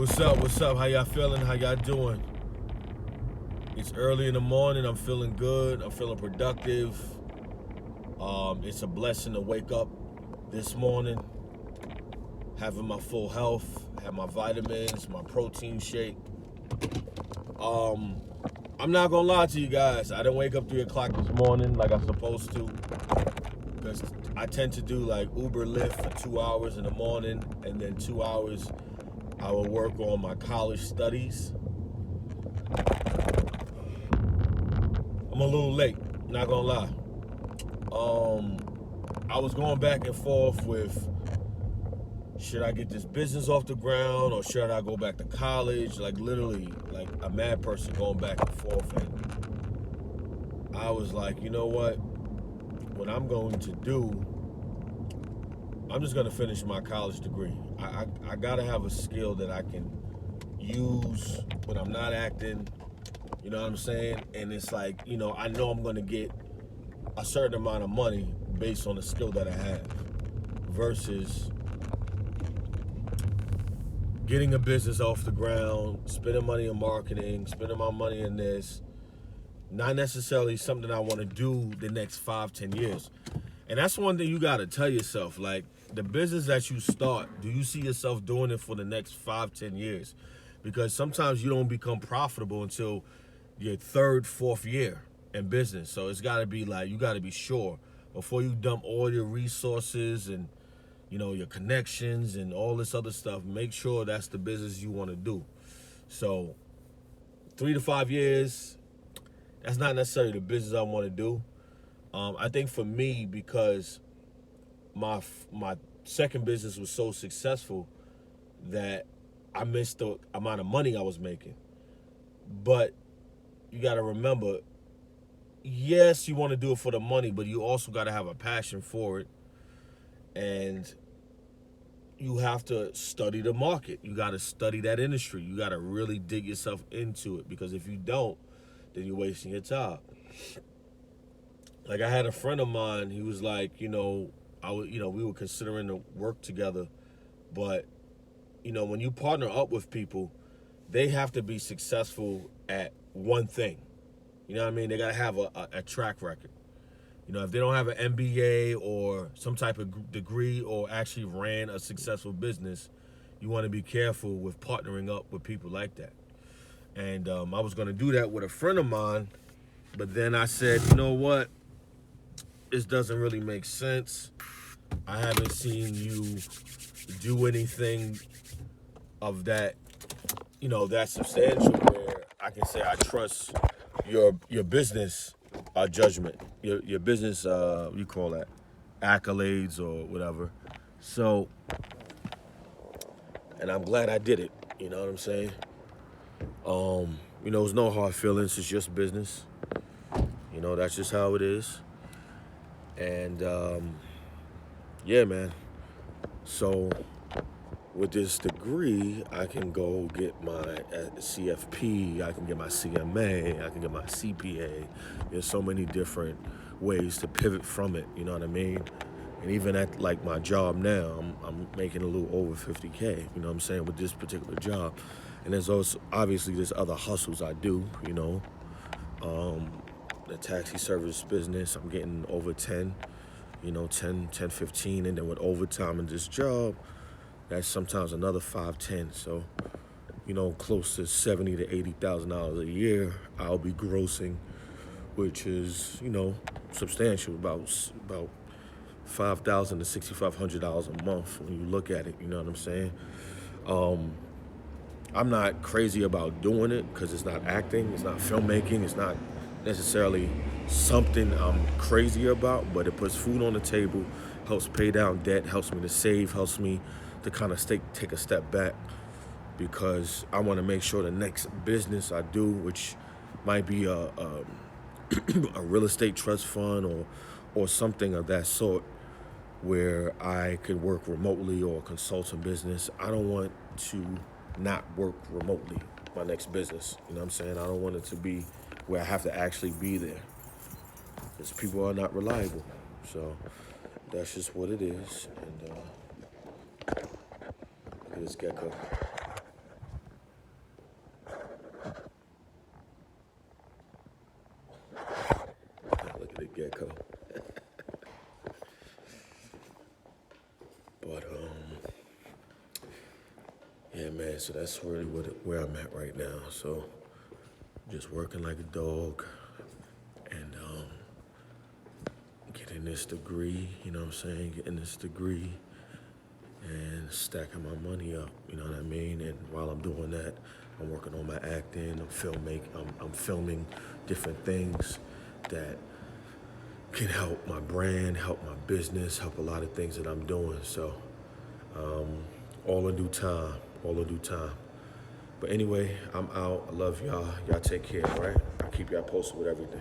What's up? What's up? How y'all feeling? How y'all doing? It's early in the morning. I'm feeling good. I'm feeling productive. It's a blessing to wake up this morning, having my full health, have my vitamins, my protein shake. I'm not gonna lie to you guys. I didn't wake up 3 o'clock this morning like I'm supposed to, because I tend to do like Uber Lyft for 2 hours in the morning, and then 2 hours I will work on my college studies. I'm a little late, not gonna lie. I was going back and forth with, should I get this business off the ground or should I go back to college? Like literally, like a mad person going back and forth. And I was like, you know what I'm going to do, I'm just gonna finish my college degree. I gotta have a skill that I can use when I'm not acting, you know what I'm saying? And it's like, I know I'm gonna get a certain amount of money based on the skill that I have versus getting a business off the ground, spending money in marketing, spending my money in this, not necessarily something I want to do the next 5-10 years. And that's one thing you got to tell yourself, like the business that you start, do you see yourself doing it for the next 5-10 years? Because sometimes you don't become profitable until your third, fourth year in business. So it's got to be like, you got to be sure before you dump all your resources and your connections and all this other stuff, make sure that's the business you want to do. So 3 to 5 years, that's not necessarily the business I want to do. I think for me, because my second business was so successful that I missed the amount of money I was making. But you got to remember, yes, you want to do it for the money, but you also got to have a passion for it. And you have to study the market. You got to study that industry. You got to really dig yourself into it, because if you don't, then you're wasting your time. Like I had a friend of mine, he was like, we were considering to work together, but when you partner up with people, they have to be successful at one thing. You know what I mean? They got to have a track record. If they don't have an MBA or some type of degree or actually ran a successful business, you want to be careful with partnering up with people like that. And I was going to do that with a friend of mine, but then I said, you know what? This doesn't really make sense. I haven't seen you do anything of that, that substantial where I can say I trust your business judgment, your business, you call that, accolades or whatever. So, and I'm glad I did it. You know what I'm saying? There's no hard feelings. It's just business. That's just how it is. And yeah, man. So with this degree, I can go get my CFP, I can get my CMA, I can get my CPA. There's so many different ways to pivot from it, you know what I mean? And even at like my job now, I'm making a little over 50K, you know what I'm saying, with this particular job. And there's also, obviously, there's other hustles I do, the taxi service business, I'm getting over 10, 15, and then with overtime in this job, that's sometimes another 5-10. So, close to $70,000 to $80,000 a year I'll be grossing, which is, substantial, about $5,000 to $6,500 a month when you look at it. You know what I'm saying? I'm not crazy about doing it because it's not acting, it's not filmmaking, it's not necessarily something I'm crazy about, but it puts food on the table, helps pay down debt, helps me to save, helps me to kind of take a step back, because I want to make sure the next business I do, which might be a real estate trust fund or something of that sort, where I could work remotely, or a consulting business. I don't want to not work remotely, my next business. You know what I'm saying? I don't want it to be where I have to actually be there, because people are not reliable. So that's just what it is. And look at this gecko. But yeah, man. So that's really where I'm at right now. So just working like a dog, and getting this degree. You know what I'm saying? Getting this degree and stacking my money up. You know what I mean? And while I'm doing that, I'm working on my acting. I'm filming different things that can help my brand, help my business, help a lot of things that I'm doing. So, all in due time, all in due time. But anyway, I'm out. I love y'all. Y'all take care, all right? I'll keep y'all posted with everything.